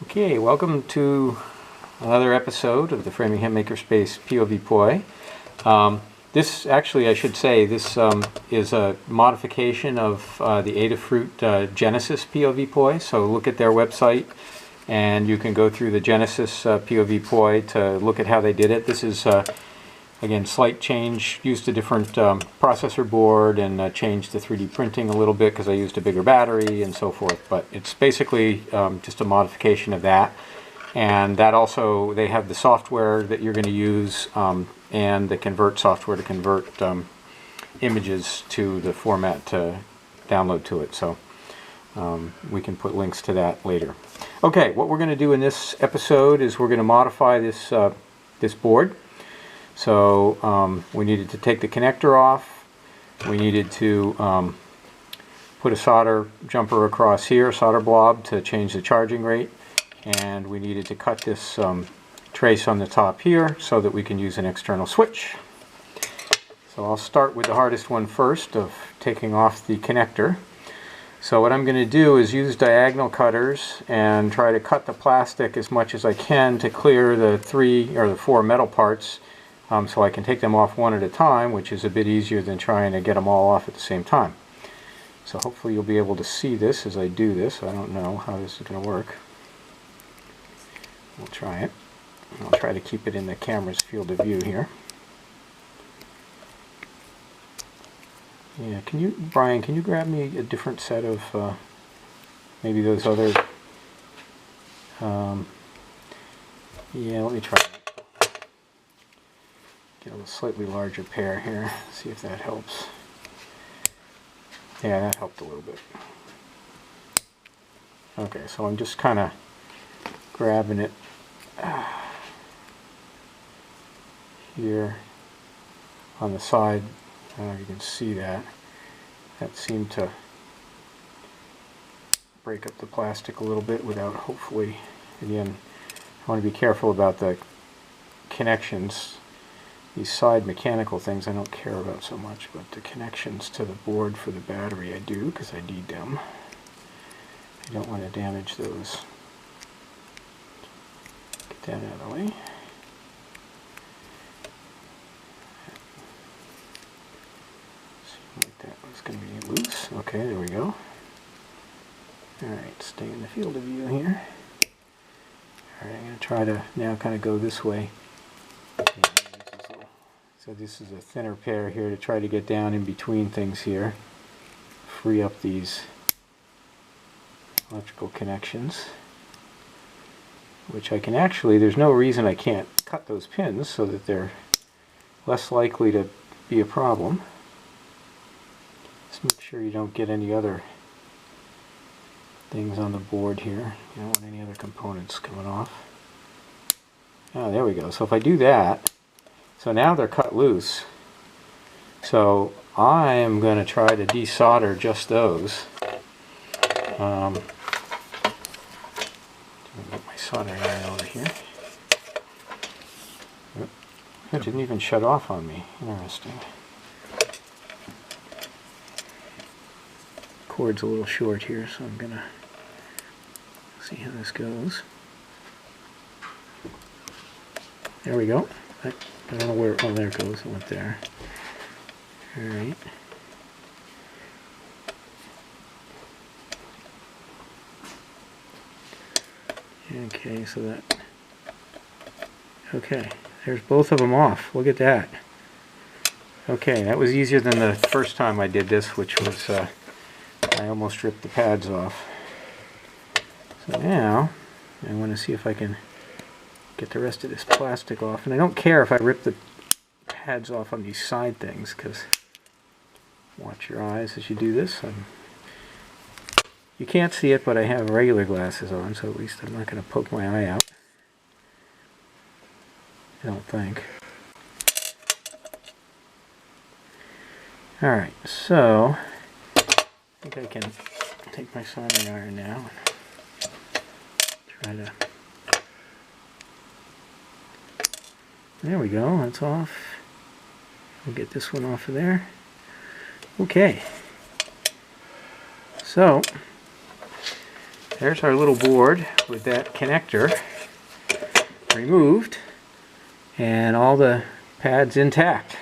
Okay, welcome to another episode of the Framingham Makerspace POV POI. This actually, I should say, this is a modification of the Adafruit Genesis POV POI. So look at their website and you can go through the Genesis POV POI to look at how they did it. This is, again, slight change, used a different processor board and changed the 3D printing a little bit because I used a bigger battery and so forth. But it's basically just a modification of that. And that also, they have the software that you're going to use and the convert software to convert images to the format to download to it. So we can put links to that later. Okay, what we're going to do in this episode is we're going to modify this, this board. So we needed to take the connector off. We needed to put a solder jumper across here, solder blob, to change the charging rate. And we needed to cut this trace on the top here so that we can use an external switch. So I'll start with the hardest one first, of taking off the connector. So what I'm going to do is use diagonal cutters and try to cut the plastic as much as I can to clear the 3 or the 4 metal parts, so I can take them off one at a time, which is a bit easier than trying to get them all off at the same time. So hopefully you'll be able to see this as I do this. I don't know how this is going to work. We'll try it. I'll try to keep it in the camera's field of view here. Yeah, can you, Brian, can you grab me a different set of maybe those other, yeah, let me try it. Get a slightly larger pair here, see if that helps. Yeah, that helped a little bit. Okay, so I'm just kind of grabbing it here on the side. I don't know if you can see that. That seemed to break up the plastic a little bit without, hopefully, again, I want to be careful about the connections. These side mechanical things I don't care about so much, but the connections to the board for the battery I do, because I need them. I don't want to damage those. Get that out of the way. Seemed like that was going to be loose. Okay, there we go. Alright, stay in the field of view here. Alright, I'm going to try to now kind of go this way. So this is a thinner pair here to try to get down in between things here. Free up these electrical connections. Which I can actually, there's no reason I can't cut those pins so that they're less likely to be a problem. Just make sure you don't get any other things on the board here. You don't want any other components coming off. Oh, there we go. So if I do that, so now they're cut loose. So I am going to try to desolder just those. Get my soldering iron over here. It didn't even shut off on me. Interesting. Cord's a little short here, so I'm going to see how this goes. There we go. I don't know where, oh, there it goes, it went there. Alright. Okay, so that, okay, there's both of them off. Look at that. Okay, that was easier than the first time I did this, which was, I almost ripped the pads off. So now, I want to see if I can get the rest of this plastic off. And I don't care if I rip the pads off on these side things, because watch your eyes as you do this. You can't see it, but I have regular glasses on, so at least I'm not going to poke my eye out. I don't think. Alright, so I think I can take my soldering iron now and try to... There we go, that's off. We'll get this one off of there. Okay. So, there's our little board with that connector removed and all the pads intact.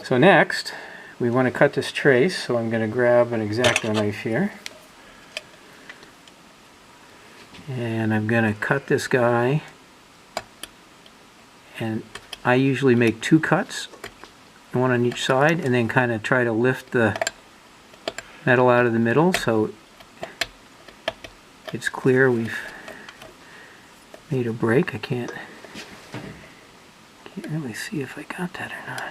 So next we want to cut this trace, so I'm going to grab an X-Acto knife here and I'm going to cut this guy, and I usually make 2 cuts, one on each side, and then kind of try to lift the metal out of the middle so it's clear we've made a break. I can't really see if I got that or not.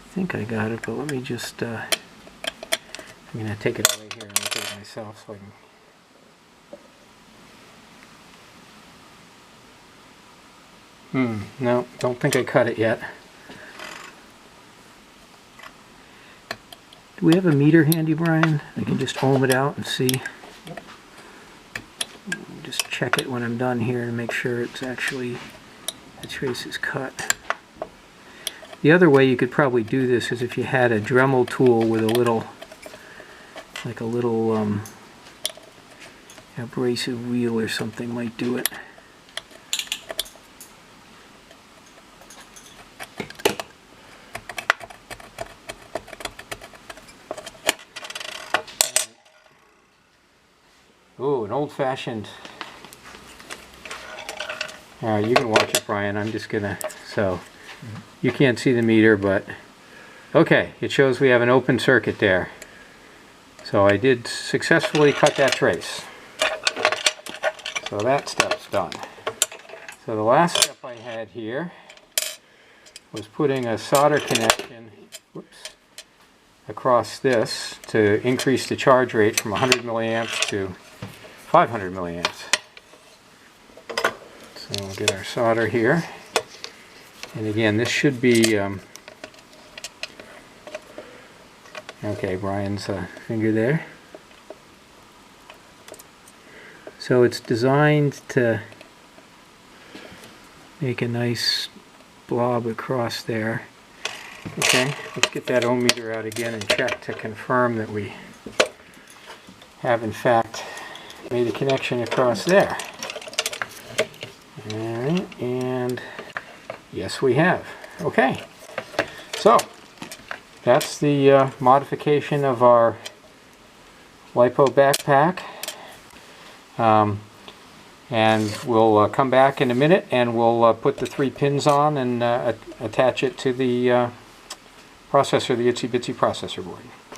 I think I got it, but let me just, I'm going to take it away here and look at it myself so I can... no, don't think I cut it yet. Do we have a meter handy, Brian? I can just ohm it out and see. Just check it when I'm done here to make sure it's actually, the trace is cut. The other way you could probably do this is if you had a Dremel tool with a little, like a little abrasive wheel or something might do it. Oh, an old-fashioned. Alright, you can watch it, Brian. I'm just gonna, so you can't see the meter, but okay, it shows we have an open circuit there. So I did successfully cut that trace. So that step's done. So the last step I had here was putting a solder connection, across this to increase the charge rate from 100 milliamps to 500 milliamps. So we'll get our solder here. And again, this should be, okay, Brian's finger there. So it's designed to make a nice blob across there. Okay, let's get that ohm meter out again and check to confirm that we have in fact made a connection across there. Alright, and yes we have. Okay, so that's the modification of our LiPo backpack. And we'll come back in a minute and we'll put the 3 pins on and attach it to the processor, the itsy bitsy processor board.